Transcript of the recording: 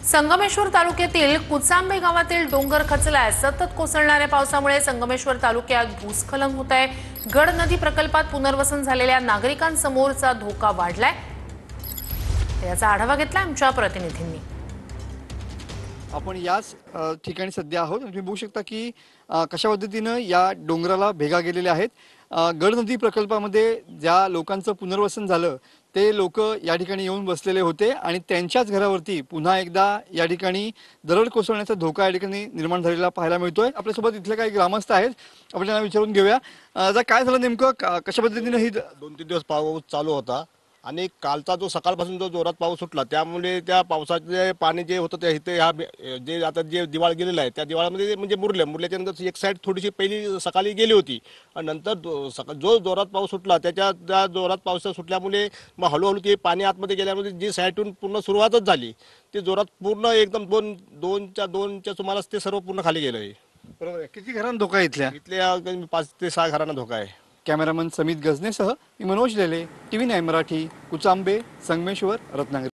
संगमेश्वर तालुक्यातील कुचांबे गावातील डोंगर खचलाय। सतत कोसळणाऱ्या पावसामुळे संगमेश्वर तालुक्यात भूस्खलन होत आहे। गड नदी प्रकल्पात पुनर्वसन झालेल्या नागरिकांसमोरचा धोका वाढलाय। याचा आढावा घेतला आमच्या प्रतिनिधींनी। आपण याच ठिकाणी सध्या आहोत। तुम्ही बघू शकता की कशा पद्धतीने या डोंगराला भेगा गेलेल्या आहेत। गड नदी प्रकल्पामध्ये ज्या लोकांचं पुनर्वसन झालं ते लोक या ठिकाणी येऊन बसलेले होते आणि त्यांच्याच घरावरती पुन्हा एकदा या ठिकाणी दरड कोसळण्याचा धोका या ठिकाणी निर्माण झालेला पाहायला मिळतोय। आपल्यासोबत इथले काही ग्रामस्थ आहेत, आपण त्यांना विचारून घेऊया आता काय झालं नेमकं, कशा पद्धतीने ही 2-3 दिवस पाऊस चालू होता आणि कालचा जो सकाळपासून जो जोरात पाऊस सुटला त्यामुळे त्या पावसाचे पाणी जे होतं ते इथे ह्या जे आता जे दिवाळ गेलेलं आहे त्या दिवाळामध्ये म्हणजे मुरल्याच्या नंतर एक साईड थोडीशी पहिली सकाळी गेली होती आणि नंतर जो जोरात पाऊस सुटला त्या जोरात पाऊस सुटल्यामुळे मग हळूहळू ते पाणी आतमध्ये गेल्यामुळे जी साईडून पूर्ण सुरुवातच झाली ते जोरात पूर्ण एकदम दोनच्या सुमारास ते सर्व पूर्ण खाली गेलं आहे। बरोबर, किती घरांना धोका आहे इथल्या 5 ते 6 घरांना धोका आहे। कॅमेरामन समित गजनेसह मी मनोज लेले, TV9 मराठी, कुचांबे, संगमेश्वर, रत्नागिरी।